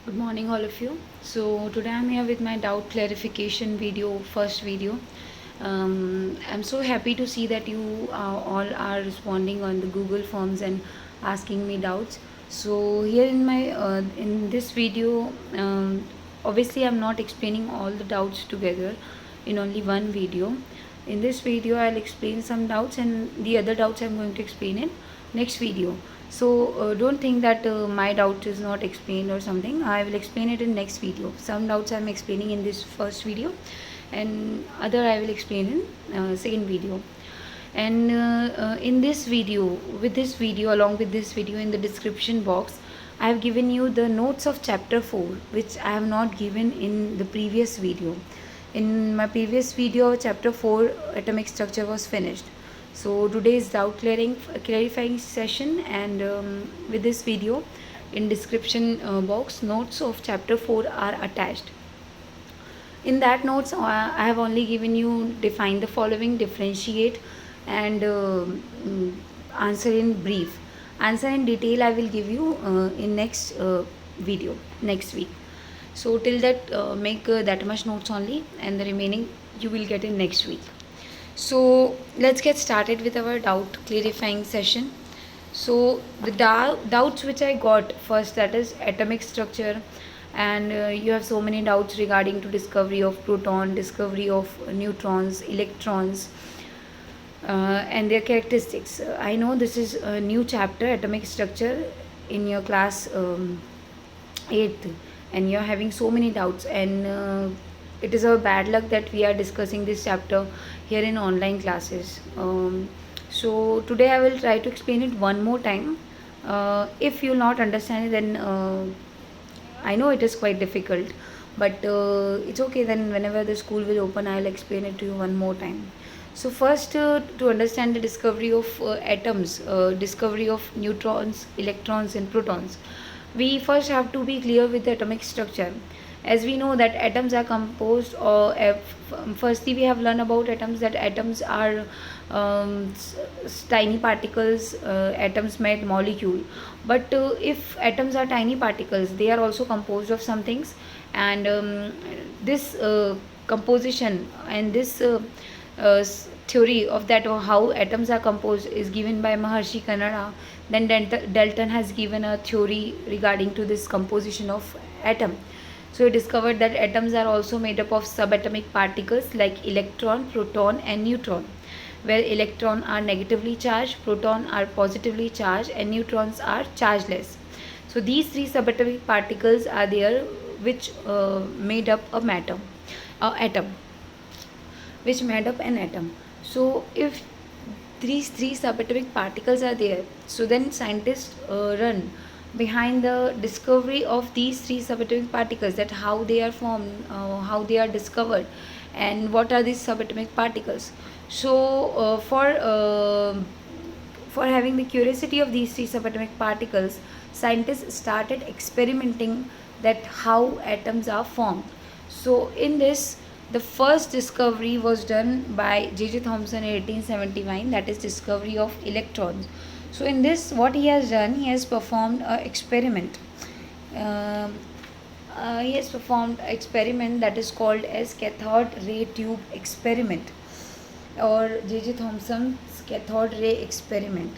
Good morning, all of you. So today I'm here with my doubt clarification video, first video. I'm so happy to see that you all are responding on the Google Forms and asking me doubts. So here in this video, obviously I'm not explaining all the doubts together in only one video. In this video, I'll explain some doubts, and the other doubts I'm going to explain in next video. So don't think that my doubt is not explained or something. I will explain it in next video. Some doubts I'm explaining in this first video, and other I will explain in second video. And in this video, with this video, along with this video, in the description box, I have given you the notes of chapter 4, which I have not given in the previous video. In my previous video, chapter 4 atomic structure was finished. So today's doubt clarifying session, and with this video, in description box, notes of chapter 4 are attached. In that notes, I have only given you define the following, differentiate, and answer in brief. Answer in detail I will give you in next video, next week. So till that, make that much notes only, and the remaining you will get in next week. So let's get started with our doubt clarifying session. So the doubts which I got first, that is atomic structure, and you have so many doubts regarding to discovery of proton, discovery of neutrons, electrons, and their characteristics. I know this is a new chapter, atomic structure, in your class 8th, and you're having so many doubts, and it is our bad luck that we are discussing this chapter here in online classes. So today I will try to explain it one more time. If you'll not understand it, then I know it is quite difficult, but it's okay. Then whenever the school will open, I'll explain it to you one more time. So first, to understand the discovery of atoms, discovery of neutrons, electrons, and protons, we first have to be clear with the atomic structure. As we know that atoms are composed, or firstly we have learned about atoms, that atoms are tiny particles. Atoms made molecule, but if atoms are tiny particles, they are also composed of some things, and this composition and this theory of that, or how atoms are composed, is given by Maharshi Kanada. Then Dalton has given a theory regarding to this composition of atom. So he discovered that atoms are also made up of subatomic particles like electron, proton, and neutron, where electron are negatively charged, proton are positively charged, and neutrons are chargeless. So these three subatomic particles are there, which made up a atom, which made up an atom. So if these three subatomic particles are there, so then scientists run behind the discovery of these three subatomic particles, that how they are formed, how they are discovered, and what are these subatomic particles. So for having the curiosity of these three subatomic particles, scientists started experimenting that how atoms are formed. So in this, the first discovery was done by J.J. Thomson in 1879, that is discovery of electrons. So in this, what he has done, he has performed an experiment. He has performed an experiment that is called as cathode ray tube experiment, or J.J. Thomson's cathode ray experiment,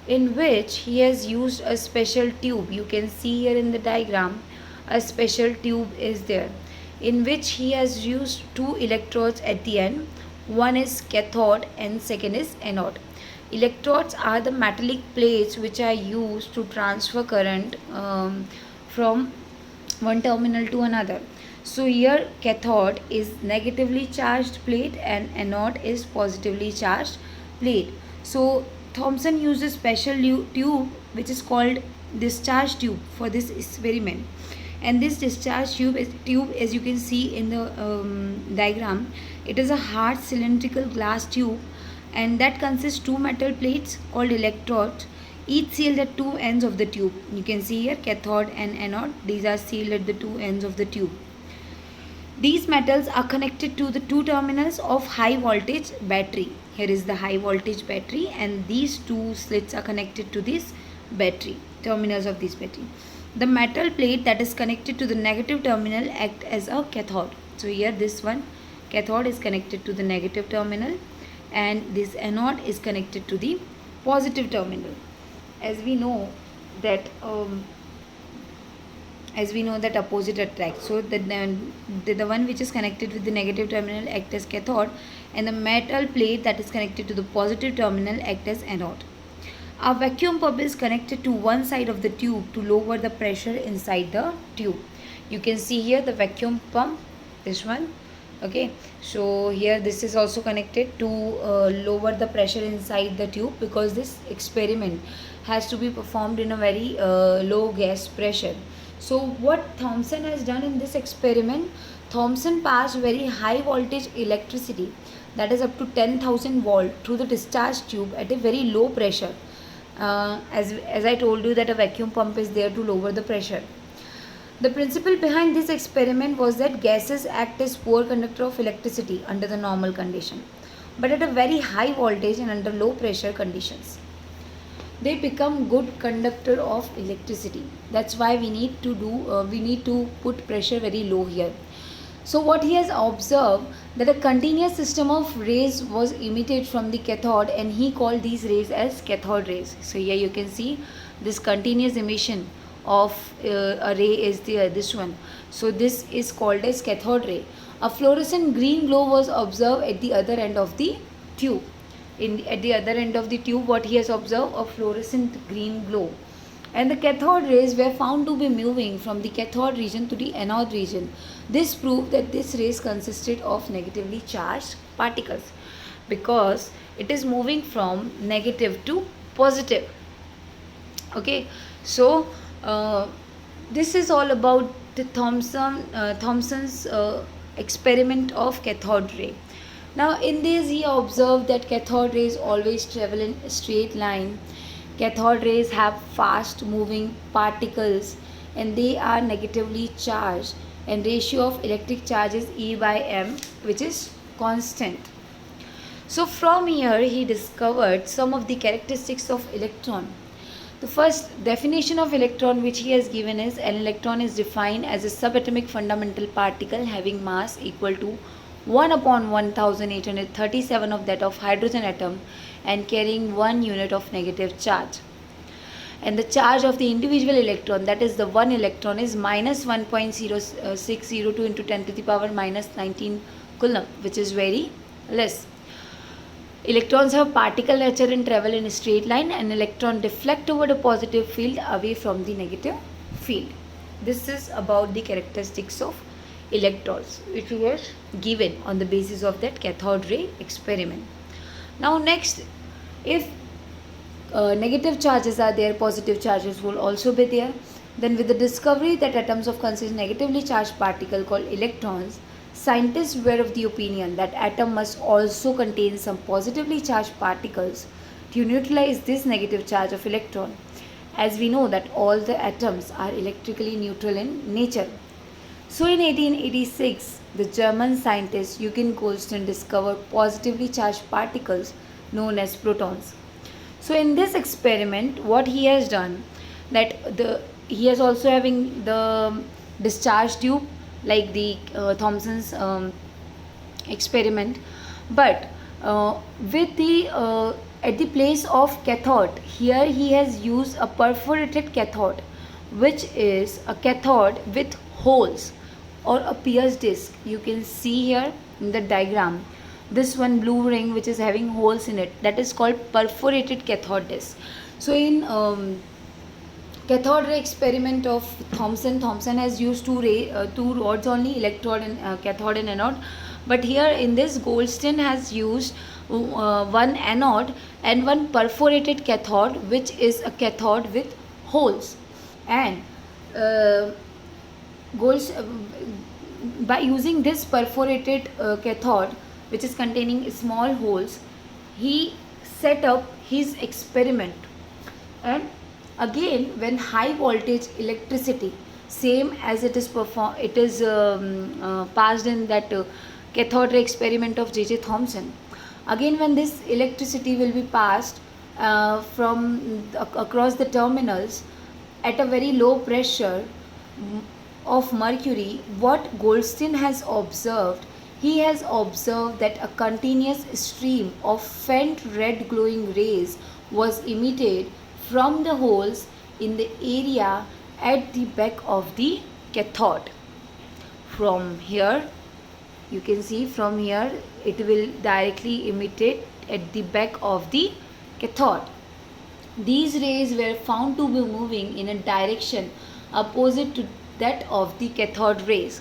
in which he has used a special tube. You can see here in the diagram, a special tube is there, in which he has used two electrodes at the end. One is cathode and second is anode. Electrodes are the metallic plates which are used to transfer current from one terminal to another. So here cathode is negatively charged plate and anode is positively charged plate. So Thomson used a special tube which is called discharge tube for this experiment. And this discharge tube, as you can see in the diagram, it is a hard cylindrical glass tube, and that consists two metal plates called electrodes, each sealed at two ends of the tube. You can see here cathode and anode, these are sealed at the two ends of the tube. These metals are connected to the two terminals of high voltage battery. Here is the high voltage battery, and these two slits are connected to this battery, terminals of this battery. The metal plate that is connected to the negative terminal act as a cathode. So here this one cathode is connected to the negative terminal and this anode is connected to the positive terminal. As we know that opposite attract, so the one which is connected with the negative terminal act as cathode and the metal plate that is connected to the positive terminal act as anode. A vacuum pump is connected to one side of the tube to lower the pressure inside the tube. You can see here the vacuum pump, this one. Okay, so here this is also connected to lower the pressure inside the tube, because this experiment has to be performed in a very low gas pressure. So what Thomson has done in this experiment, Thomson passed very high voltage electricity, that is up to 10,000 volt, through the discharge tube at a very low pressure. As I told you that a vacuum pump is there to lower the pressure. The principle behind this experiment was that gases act as poor conductor of electricity under the normal condition, but at a very high voltage and under low pressure conditions, they become good conductor of electricity. That's why we need to put pressure very low here. So what he has observed, that a continuous system of rays was emitted from the cathode, and he called these rays as cathode rays. So here you can see this continuous emission of a ray is there, this one. So this is called as cathode ray. A fluorescent green glow was observed at the other end of the tube. At the other end of the tube, what he has observed, a fluorescent green glow. And the cathode rays were found to be moving from the cathode region to the anode region. This proved that this rays consisted of negatively charged particles, because it is moving from negative to positive. Okay, so this is all about the Thomson's experiment of cathode ray. Now in this he observed that cathode rays always travel in a straight line. Cathode rays have fast moving particles and they are negatively charged, and ratio of electric charge is E by M, which is constant. So from here he discovered some of the characteristics of electron. The first definition of electron which he has given is, an electron is defined as a subatomic fundamental particle having mass equal to 1 upon 1837 of that of hydrogen atom and carrying 1 unit of negative charge. And the charge of the individual electron, that is the one electron, is minus 1.0602 into 10 to the power minus 19 coulomb, which is very less. Electrons have particle nature and travel in a straight line, and electron deflect over the positive field away from the negative field. This is about the characteristics of electrons, which was given on the basis of that cathode ray experiment. Now next, if negative charges are there, positive charges will also be there. Then with the discovery that atoms of consist negatively charged particle called electrons, scientists were of the opinion that atom must also contain some positively charged particles to neutralize this negative charge of electron, as we know that all the atoms are electrically neutral in nature. So in 1886, the German scientist Eugen Goldstein discovered positively charged particles known as protons. So in this experiment, what he has done, that he is also having the discharge tube like the Thomson's experiment, but with the at the place of cathode, here he has used a perforated cathode, which is a cathode with holes or a pierced disc. You can see here in the diagram this one blue ring which is having holes in it, that is called perforated cathode disc. So in cathode ray experiment of Thomson has used two rods only, electrode and cathode and anode, but here in this Goldstein has used one anode and one perforated cathode, which is a cathode with holes. And by using this perforated cathode which is containing small holes, he set up his experiment. And again, when high voltage electricity, same as it is passed in that cathode ray experiment of J.J. Thomson, again when this electricity will be passed from across the terminals, at a very low pressure of mercury, what Goldstein has observed, he has observed that a continuous stream of faint red glowing rays was emitted from the holes in the area at the back of the cathode. From here, you can see from here it will directly emitted at the back of the cathode. These rays were found to be moving in a direction opposite to that of the cathode rays.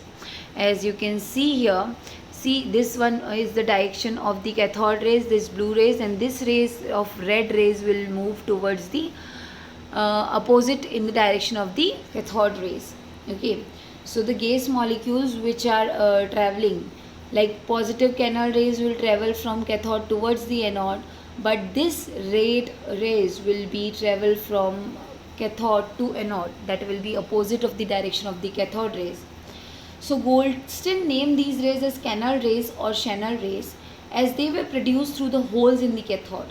As you can see here, see this one is the direction of the cathode rays, this blue rays, and this rays of red rays will move towards the opposite in the direction of the cathode rays. Okay, so the gas molecules which are traveling, like positive canal rays will travel from cathode towards the anode, but this rays will be travel from cathode to anode, that will be opposite of the direction of the cathode rays. So Goldstein named these rays as canal rays or Shannon rays, as they were produced through the holes in the cathode.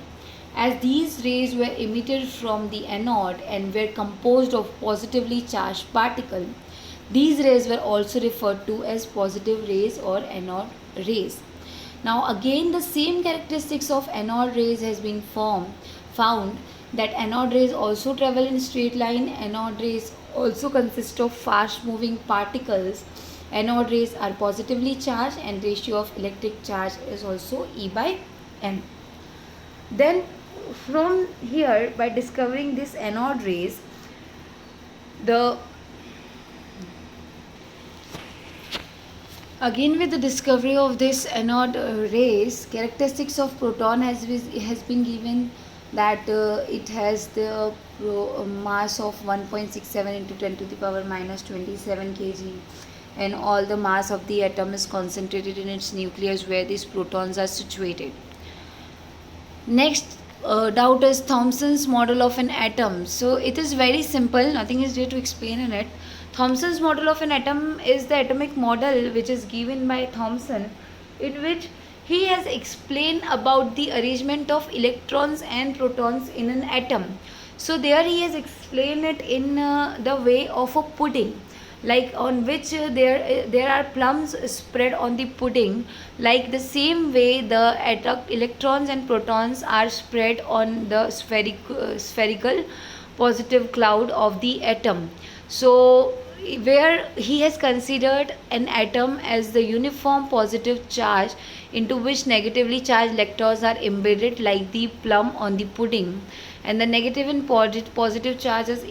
As these rays were emitted from the anode and were composed of positively charged particles, these rays were also referred to as positive rays or anode rays. Now again, the same characteristics of anode rays has been found that anode rays also travel in straight line. Anode rays also consist of fast moving particles. Anode rays are positively charged and ratio of electric charge is also E by M. Then from here, by discovering this anode rays, again with the discovery of this anode rays, characteristics of proton has been given that it has the mass of 1.67 into 10 to the power minus 27 kg, and all the mass of the atom is concentrated in its nucleus where these protons are situated. Next doubt is Thomson's model of an atom. So it is very simple, nothing is there to explain in it. Thomson's model of an atom is the atomic model which is given by Thomson, in which he has explained about the arrangement of electrons and protons in an atom. So there he has explained it in the way of a pudding, like on which there are plums spread on the pudding. Like the same way the electrons and protons are spread on the spherical positive cloud of the atom. So where he has considered an atom as the uniform positive charge into which negatively charged electrons are embedded like the plum on the pudding, and the negative and positive charges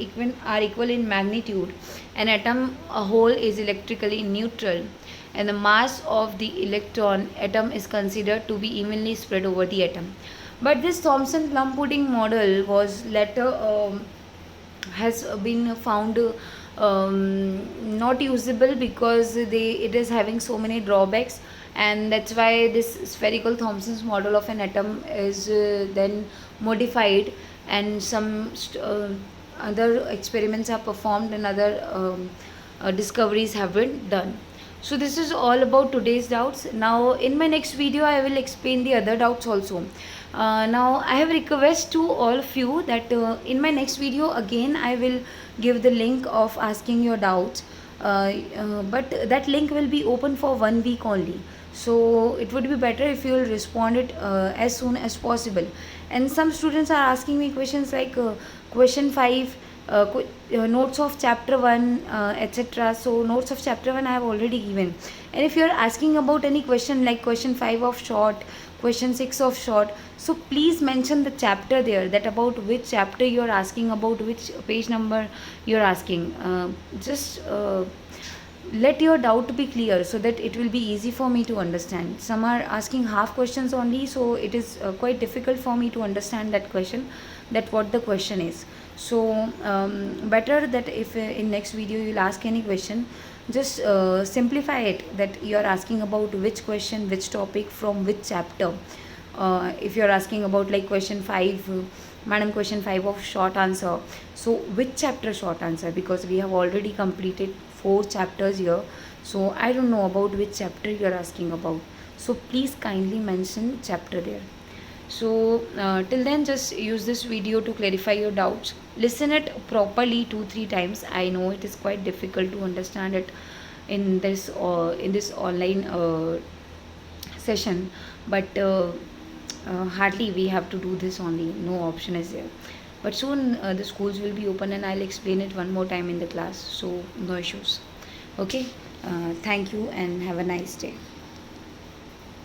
are equal in magnitude. An atom a whole is electrically neutral, and the mass of the electron atom is considered to be evenly spread over the atom. But this Thomson plum pudding model was later has been found not usable because it is having so many drawbacks, and that's why this spherical Thomson's model of an atom is then modified, and some other experiments are performed and other discoveries have been done. So this is all about today's doubts. Now in my next video I will explain the other doubts also. Now I have request to all of you that in my next video again I will give the link of asking your doubts, but that link will be open for 1 week only. So it would be better if you will respond it as soon as possible. And some students are asking me questions like question 5, notes of chapter 1, etc. So notes of chapter 1 I have already given, and if you are asking about any question like question 5 of short, question 6 of short, so please mention the chapter there, that about which chapter you are asking, about which page number you are asking. Just let your doubt be clear so that it will be easy for me to understand. Some are asking half questions only, so it is quite difficult for me to understand that question, that what the question is. So better that if in next video you will ask any question, just simplify it, that you are asking about which question, which topic, from which chapter. If you are asking about like question 5, madam, question 5 of short answer, so which chapter short answer, because we have already completed 4 chapters here, so I don't know about which chapter you are asking about. So please kindly mention chapter there. So till then, just use this video to clarify your doubts. Listen it properly 2-3 times. I know it is quite difficult to understand it in this online session, but hardly we have to do this only. No option is there. But soon the schools will be open and I'll explain it one more time in the class. So no issues. Okay. Thank you and have a nice day.